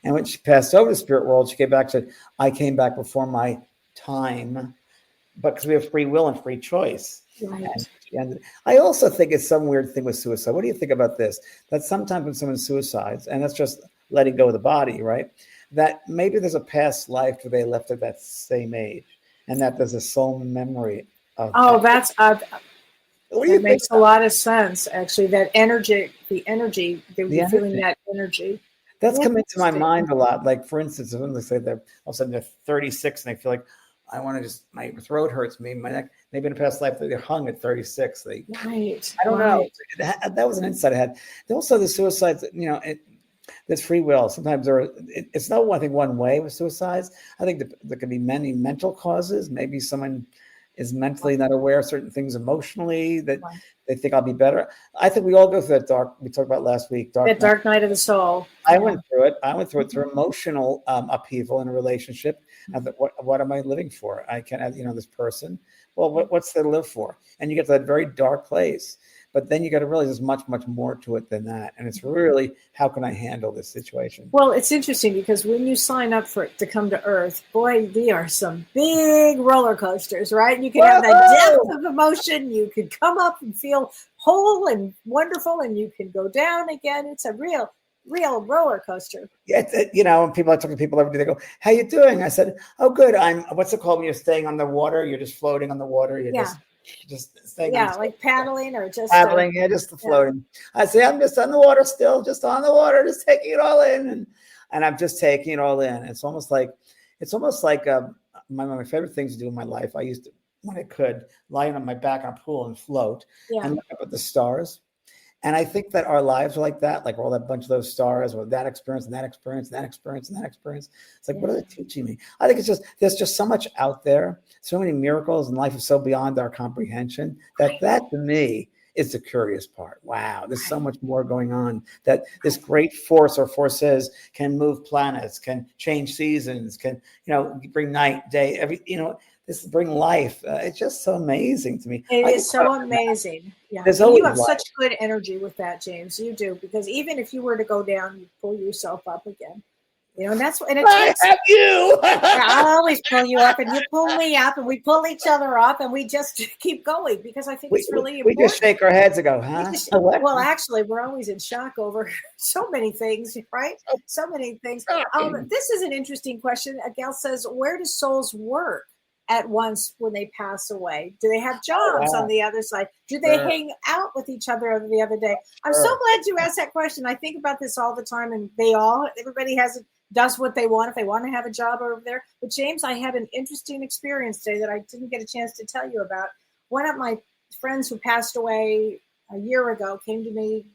and when she passed over to the spirit world, she came back and said, "I came back before my time," but because we have free will and free choice. Right. And I also think it's some weird thing with suicide. What do you think about this? That sometimes when someone suicides, and that's just letting go of the body, right? That maybe there's a past life where they left at that same age, and that there's a soul memory of that. That makes a lot of sense, actually. That energy, the energy, they're feeling that energy. That's come into my mind a lot. Like, for instance, when they say they're all of a sudden they're 36 and they feel like, I want to my throat hurts me, my neck. Maybe in a past life they hung at 36. Right. I don't know. That was an insight I had. Also, the suicides, there's free will. Sometimes it's not, I think, one way with suicides. I think there can be many mental causes. Maybe someone is mentally not aware of certain things emotionally, that Right. they think I'll be better. I think we all go through that dark, we talked about last week, That dark night of the soul. I went through it. I went through it through emotional upheaval in a relationship. I thought, what am I living for? I can't, this person. Well, what's there to live for? And you get to that very dark place. But then you got to realize there's much, much more to it than that. And it's really, how can I handle this situation? Well, it's interesting because when you sign up for it to come to Earth, boy, they are some big roller coasters, right? You can have that depth of emotion. You can come up and feel whole and wonderful, and you can go down again. It's a real roller coaster. Yeah, when I talk to people every day, they go, "How you doing?" I said, "Oh, good. What's it called when you're staying on the water? You're just floating on the water. You're just staying. Yeah, like paddling or just paddling. Just floating." I say, "I'm just on the water still, just on the water, just taking it all in, and I'm just taking it all in." It's almost like my favorite things to do in my life. I used to, when I could, lie on my back on a pool and float and look up at the stars. And I think that our lives are like that, like all that bunch of those stars, or that experience and that experience and that experience and that experience. It's like, what are they teaching me? I think there's just so much out there, so many miracles, and life is so beyond our comprehension that to me is the curious part. Wow, there's so much more going on, that this great force or forces can move planets, can change seasons, can, bring night, day, this bring life. It's just so amazing to me. It is so amazing. Yeah. You have such good energy with that, James. You do, because even if you were to go down, you pull yourself up again. And that's what it takes. I have you. I'll always pull you up, and you pull me up, and we pull each other up, and we just keep going, because I think it's really important. We just shake our heads and go, huh? Well, actually, we're always in shock over so many things, right? So many things. This is an interesting question. A gal says, where do souls work at once when they pass away? Do they have jobs on the other side? Do they hang out with each other every other day? I'm so glad you asked that question. I think about this all the time, and everybody does what they want if they want to have a job over there. But James, I had an interesting experience today that I didn't get a chance to tell you about. One of my friends who passed away a year ago came to me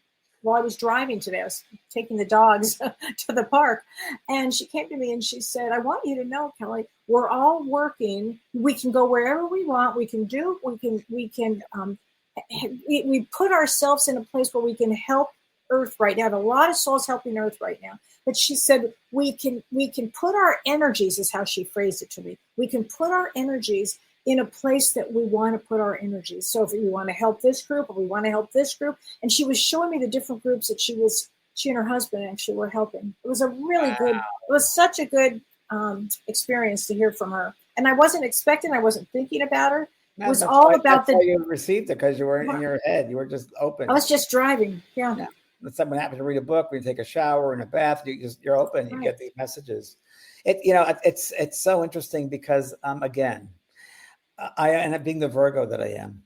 while I was driving today. I was taking the dogs to the park, and she came to me and she said, "I want you to know, Kellee, we're all working. We can go wherever we want. We put ourselves in a place where we can help Earth right now. A lot of souls helping Earth right now." But she said, we can put our energies, is how she phrased it to me. We can put our energies in a place that we want to put our energies. So if we want to help this group, or we want to help this group. And she was showing me the different groups that she and her husband actually were helping. It was it was such a good experience to hear from her. And I wasn't thinking about her. It was all about that's why you received it, because you weren't in your head. You were just open. I was just driving. Yeah. When something happens to read a book, when you take a shower in a bath, you're open. You get these messages. It's so interesting because again, I end up being the Virgo that I am.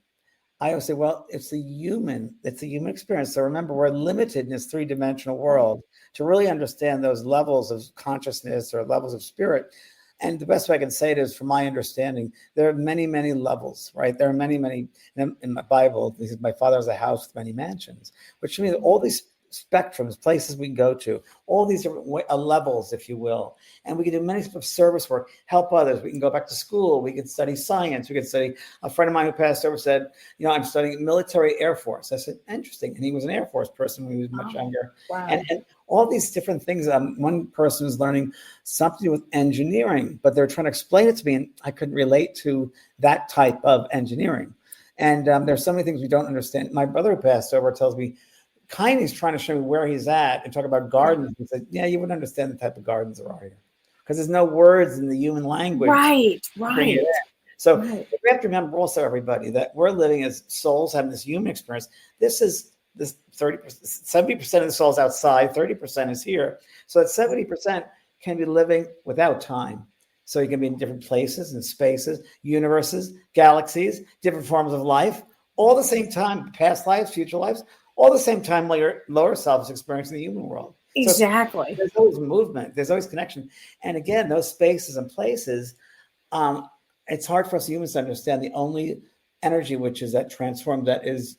I always say, well, it's a human experience. So remember, we're limited in this 3-dimensional world to really understand those levels of consciousness or levels of spirit. And the best way I can say it is, from my understanding, there are many, many levels, right? There are many, many, in my Bible, he says, my father has a house with many mansions, which means all these spectrums, places we can go to, all these different levels, if you will. And we can do many types of service work, help others. We can go back to school. We can study science. We can study. A friend of mine who passed over said, I'm studying military Air Force. I said, interesting. And he was an Air Force person when he was much younger. Wow. And all these different things. One person was learning something to do with engineering, but they're trying to explain it to me, and I couldn't relate to that type of engineering. And there's so many things we don't understand. My brother who passed over tells me, he's trying to show me where he's at and talk about gardens. He said, you wouldn't understand the type of gardens there are here, because there's no words in the human language. Right. So we have to remember also, everybody, that we're living as souls having this human experience. This 30%, 70% of the souls outside, 30% is here. So that 70% can be living without time. So you can be in different places and spaces, universes, galaxies, different forms of life, all the same time, past lives, future lives, all the same time while your lower self is experiencing the human world. Exactly. So there's always movement. There's always connection. And again, those spaces and places, it's hard for us humans to understand. The only energy which is that transformed, that is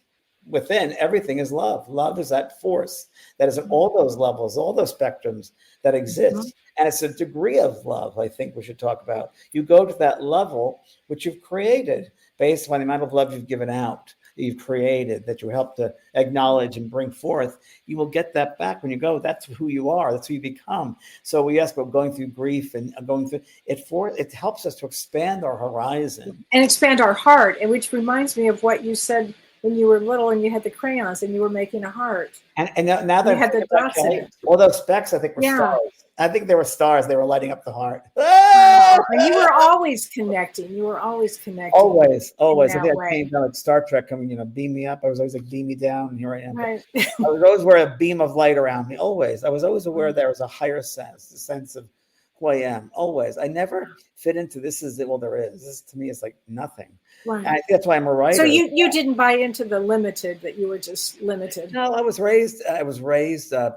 within everything, is love. Love is that force that is at all those levels, all those spectrums that exist. And it's a degree of love, I think we should talk about. You go to that level which you've created based on the amount of love you've given out, that you've created, that you help to acknowledge and bring forth. You will get that back when you go. That's who you are. That's who you become. So we ask about going through grief and going through it. It helps us to expand our horizon and expand our heart. And which reminds me of what you said when you were little and you had the crayons and you were making a heart. And now that you had the dots in it. All those specks, I think, were stars. I think they were stars. They were lighting up the heart. And you were always connecting. You were always connecting. Always. I think I came down like Star Trek, coming, beam me up. I was always like, beam me down, and here I am. Right. I was always wearing a beam of light around me. Always. I was always aware there was a higher sense, a sense of who I am. Always. I never fit into this is all there is. This to me is like nothing. Right. And I think that's why I'm a writer. So you didn't buy into the limited, that you were just limited. No, I was raised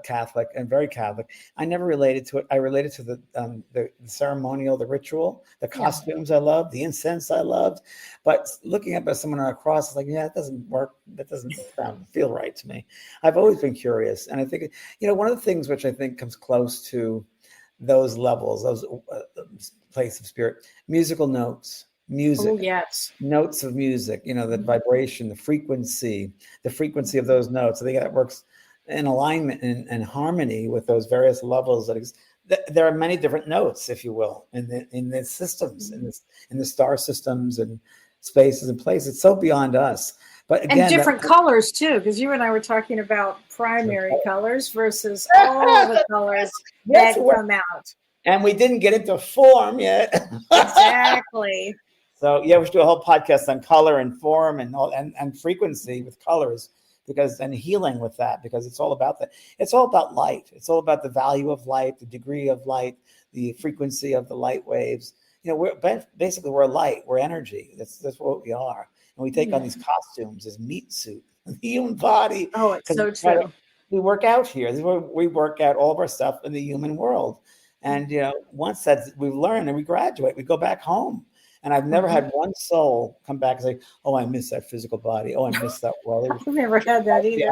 Catholic and very Catholic. I never related to it. I related to the ceremonial, the ritual, the costumes I loved, the incense I loved. But looking up at someone on a cross, it's like, it doesn't work. That doesn't feel right to me. I've always been curious. And I think, one of the things which I think comes close to those levels, those place of spirit, musical notes. Music, oh, yes, notes of music, the vibration, the frequency of those notes. I think that works in alignment and harmony with those various levels. There are many different notes, if you will, in the systems, in the star systems and spaces and places. It's so beyond us. But again, and different colors too, because you and I were talking about primary colors versus all the colors that come out. And we didn't get into form yet. Exactly. So we should do a whole podcast on color and form and frequency with colors, and healing with that, because it's all about that. It's all about light. It's all about the value of light, the degree of light, the frequency of the light waves. We're light. We're energy. That's what we are. And we take on these costumes as meat suit, the human body. Oh, it's so true. We work out here. This is where we work out all of our stuff in the human world. And once we've learned and we graduate, we go back home. And I've never had one soul come back and say, "Oh, I miss that physical body. Oh, I miss that world." I've never had that either.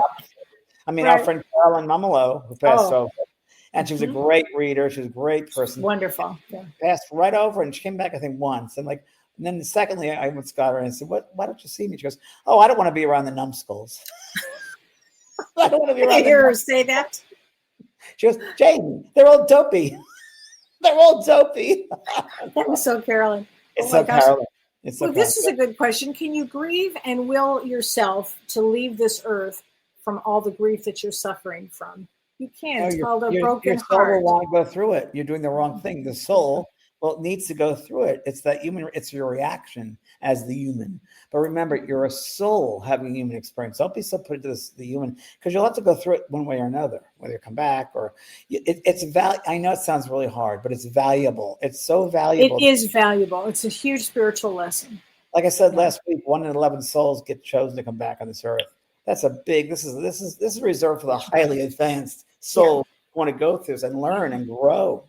I mean, our friend Carolyn Mumolo, who passed over, and she was a great reader. She was a great person. Wonderful. Yeah. Passed right over, and she came back, I think, once. And then secondly, I went to her and I said, why don't you see me? She goes, "Oh, I don't want to be around the numbskulls." I don't want to be around. I hear her say that. She goes, "Jaden, they're all dopey. They're all dopey." That was so Carolyn. It's so Carolyn. This is a good question. Can you grieve and will yourself to leave this earth from all the grief that you're suffering from? You can. It's called a broken heart. Your soul heart. will want to go through it. You're doing the wrong thing. The soul, it needs to go through it. It's that human. It's your reaction as the human. But remember, you're a soul having a human experience. Don't be so put into the human, because you'll have to go through it one way or another, whether you come back or it's valuable. I know it sounds really hard, but it's valuable. It's so valuable. It is valuable. It's a huge spiritual lesson. Like I said last week, 1 in 11 souls get chosen to come back on this earth. That's a big. This is reserved for the highly advanced souls who want to go through this and learn and grow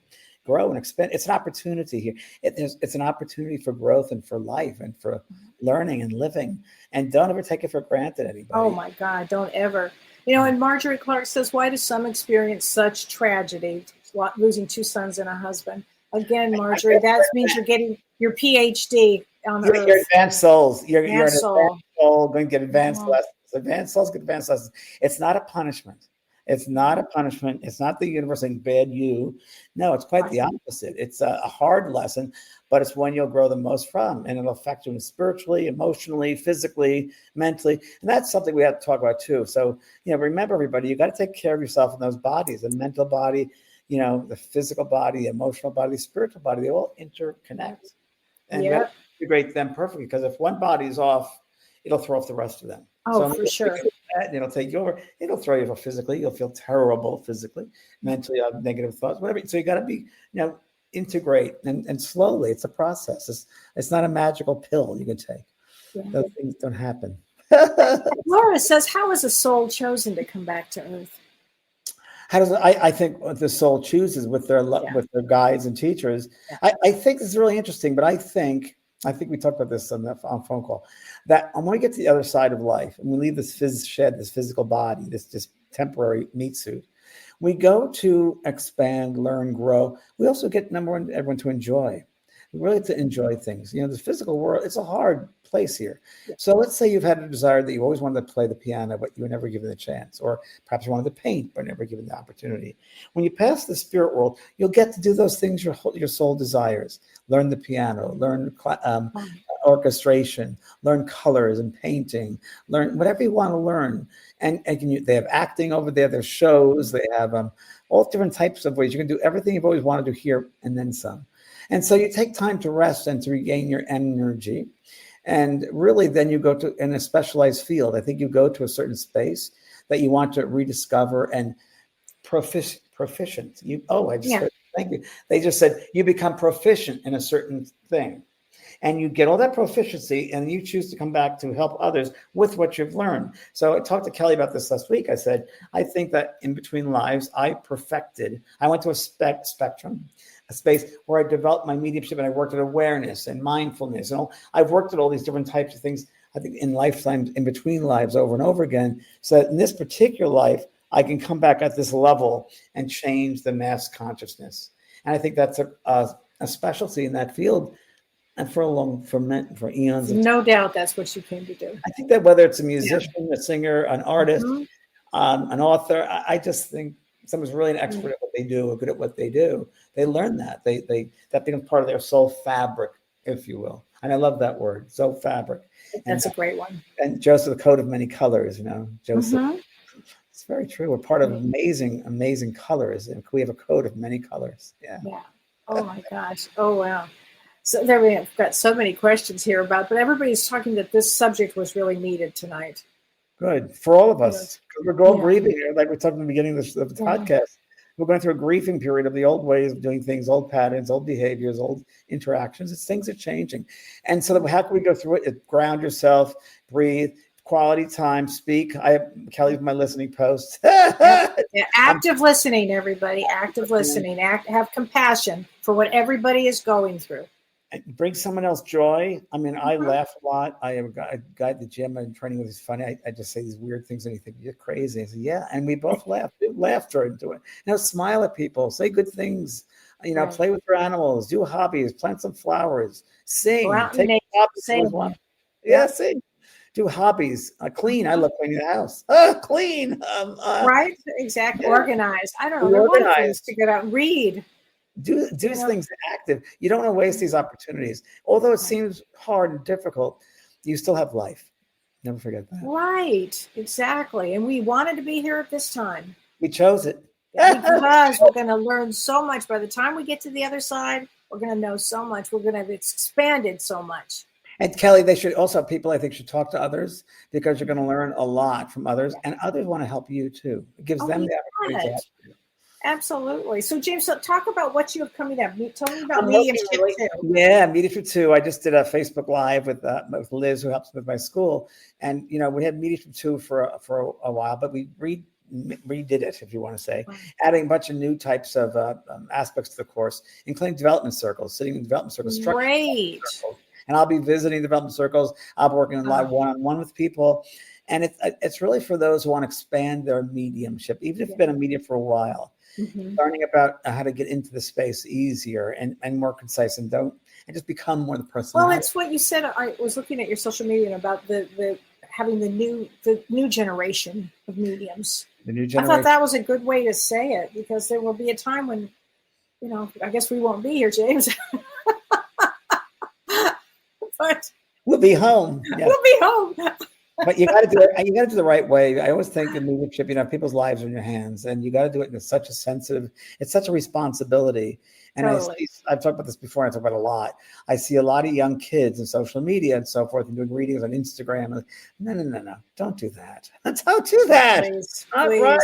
and expand. It's an opportunity here. It's an opportunity for growth and for life and for learning and living. And don't ever take it for granted, anybody. Oh my God, don't ever. And Marjorie Clark says, why do some experience such tragedy, losing 2 sons and a husband? Again, Marjorie, that means you're getting your PhD on Earth. You're advanced souls. You're an advanced soul going to get advanced lessons. Advanced souls get advanced lessons. It's not a punishment. It's not a punishment. It's not the universe saying bad you. No, it's quite the opposite. It's a hard lesson, but it's one you'll grow the most from, and it'll affect you spiritually, emotionally, physically, mentally. And that's something we have to talk about too. So, remember, everybody, you got to take care of yourself in those bodies, the mental body, the physical body, the emotional body, the spiritual body. They all interconnect. And you got to integrate them perfectly, because if one body is off, it'll throw off the rest of them. Oh, for sure. It'll take you over. It'll throw you off physically. You'll feel terrible physically, mentally, negative thoughts, whatever. So you got to be, integrate and slowly. It's a process. It's not a magical pill you can take. Yeah. Those things don't happen. Laura says, how is a soul chosen to come back to Earth? How does I think what the soul chooses with their guides and teachers. Yeah. I think this is really interesting, but I think we talked about this on phone call, that when we get to the other side of life and we leave this physical body, this just temporary meat suit, We go to expand, learn, grow. We also get, number one, everyone to enjoy. Really to enjoy things. The physical world, it's a hard place here. So let's say you've had a desire that you always wanted to play the piano, but you were never given the chance, or perhaps you wanted to paint, but never given the opportunity. When you pass the spirit world, you'll get to do those things your soul desires. Learn the piano, learn orchestration, learn colors and painting, learn whatever you want to learn. And they have acting over there, there's shows, they have all different types of ways. You can do everything you've always wanted to hear and then some. And so you take time to rest and to regain your energy. And really, then you go to in a specialized field. I think you go to a certain space that you want to rediscover and proficient. Thank you. They just said you become proficient in a certain thing. And you get all that proficiency and you choose to come back to help others with what you've learned. So I talked to Kellee about this last week. I said, I think that in between lives, I went to a spectrum, a space where I developed my mediumship and I worked at awareness and mindfulness. And I've worked at all these different types of things, I think in lifetimes, in between lives over and over again. So that in this particular life, I can come back at this level and change the mass consciousness. And I think that's a specialty in that field. And for eons. No doubt that's what you came to do. I think that whether it's a musician, a singer, an artist, an author, I just think someone's really an expert at what they do or good at what they do. They learn that. That becomes part of their soul fabric, if you will. And I love that word, soul fabric. That's a great one. And Joseph, the coat of many colors, Joseph. It's very true. We're part of amazing, amazing colors. And we have a coat of many colors. Yeah. Oh my gosh. Oh, wow. So there we have got so many questions here but everybody's talking that this subject was really needed tonight. Good for all of us. We're going grieving, like we talked in the beginning of the podcast. We're going through a grieving period of the old ways of doing things, old patterns, old behaviors, old interactions. Things are changing. And so how can we go through it? Ground yourself, breathe, quality time, speak. Kellee's my listening post. Active listening, everybody. Active listening. Have compassion for what everybody is going through. Bring someone else joy. I mean, I laugh a lot. I have a guy at the gym I'm training with. He's funny. I just say these weird things and he thinks you're crazy. I say, yeah. And we both laugh. Laughter into it. Smile at people. Say good things. Play with your animals. Do hobbies. Plant some flowers. Sing. Take hobbies. Sing. Do hobbies. Clean. I love cleaning the house. Clean. Right. Exactly. Organize. I don't know. Organize. To get out and read. Do things active. You don't want to waste these opportunities. Although it seems hard and difficult, you still have life. Never forget that. Right. Exactly. And we wanted to be here at this time. We chose it. Because we're going to learn so much. By the time we get to the other side, we're going to know so much. We're going to have expanded so much. And Kellee, people I think should talk to others because you're going to learn a lot from others. And others want to help you too. It gives them the opportunity to help you. Absolutely. So, James, talk about what you have coming up. Tell me about Mediumship 2. Yeah, Mediumship 2. I just did a Facebook Live with Liz, who helps with my school. And, we had Mediumship 2 for a while, but we redid it, if you want to say, adding a bunch of new types of aspects to the course, including development circles, sitting in development circles. Great. Circles. And I'll be visiting development circles. I'll be working a lot one-on-one with people. And it's really for those who want to expand their mediumship, even if you've been a medium for a while. Learning about how to get into the space easier and more concise and just become more the person. Well, it's what you said. I was looking at your social media about the having the new generation of mediums. The new generation. I thought that was a good way to say it because there will be a time when, I guess we won't be here, James. But we'll be home. Yeah. We'll be home. But you got to do it. You got to do the right way. I always think in mediumship, people's lives are in your hands, and you got to do it in such a sensitive. It's such a responsibility. And totally. I've talked about this before. I talk about it a lot. I see a lot of young kids in social media and so forth, and doing readings on Instagram. No! Don't do that. Don't do that. Please. Right.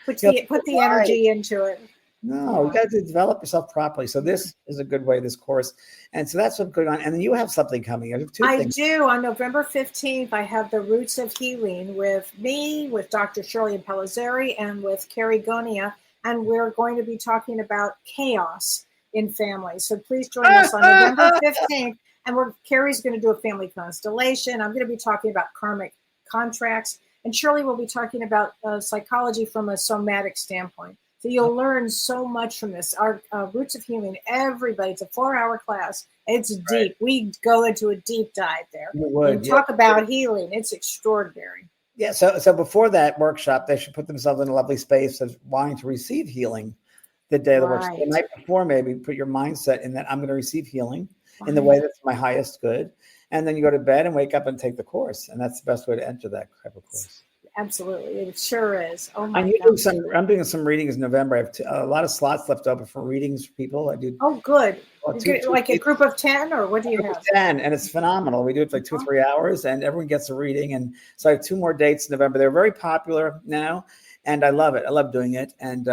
Put the energy into it. No, you got to develop yourself properly. So this is a good way, this course. And so that's what's going on. And then you have something coming. I do. On November 15th, I have the Roots of Healing with me, with Dr. Shirley Pellizzeri, and with Carrie Gonia. And we're going to be talking about chaos in families. So please join us on November 15th. And Carrie's going to do a family constellation. I'm going to be talking about karmic contracts. And Shirley will be talking about psychology from a somatic standpoint. So you'll learn so much from this. Our Roots of Healing, everybody, it's a 4-hour class. It's deep. We go into a deep dive there and talk about healing. It's extraordinary. Yeah. So before that workshop, they should put themselves in a lovely space of wanting to receive healing the day of the workshop. The night before, maybe put your mindset in that I'm going to receive healing in the way that's my highest good. And then you go to bed and wake up and take the course. And that's the best way to enter that type of course. Absolutely. It sure is. Oh my God. I'm doing some readings in November. I have a lot of slots left open for readings for people. I do. Oh, good. Like a group of 10, or what do you have? 10, and it's phenomenal. We do it for like 2 or 3 hours, and everyone gets a reading. And so I have 2 more dates in November. They're very popular now, and I love it. I love doing it. And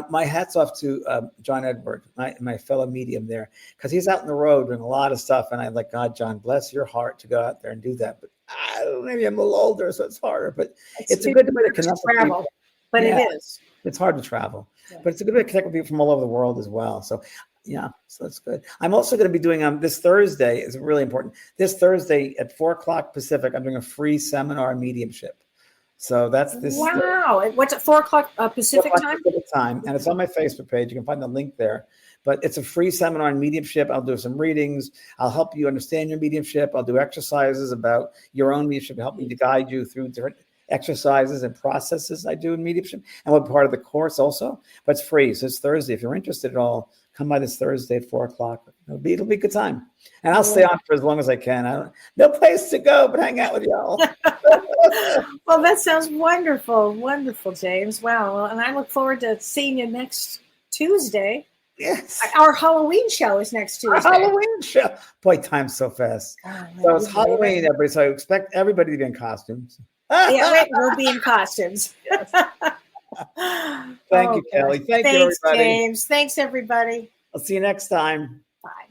my hat's off to John Edward, my fellow medium there, because he's out on the road doing a lot of stuff. And I'm like, God, John, bless your heart to go out there and do that. But maybe I'm a little older, so it's harder. But it's a good way to connect with people. But it is. It's hard to travel, but it's a good way to connect with people from all over the world as well. So, so that's good. I'm also going to be doing this Thursday is really important. This Thursday at 4:00 Pacific, I'm doing a free seminar on mediumship. So that's this. Wow. What's at 4:00 Pacific time? And it's on my Facebook page. You can find the link there. But it's a free seminar on mediumship. I'll do some readings. I'll help you understand your mediumship. I'll do exercises about your own mediumship to help me to guide you through different exercises and processes I do in mediumship. And we're part of the course also. But it's free. So it's Thursday. If you're interested at all, come by this Thursday at 4:00. It'll be a good time. And I'll stay on for as long as I can. No place to go but hang out with y'all. Well, that sounds wonderful. Wonderful, James. Wow. Well, and I look forward to seeing you next Tuesday. Yes. Our Halloween show is next Tuesday. Our Halloween show. Boy, time's so fast. So it's Halloween, everybody. So I expect everybody to be in costumes. We'll be in costumes. Yes. Thank you, Kelly. Thanks, you, everybody. James. Thanks, everybody. I'll see you next time. Bye.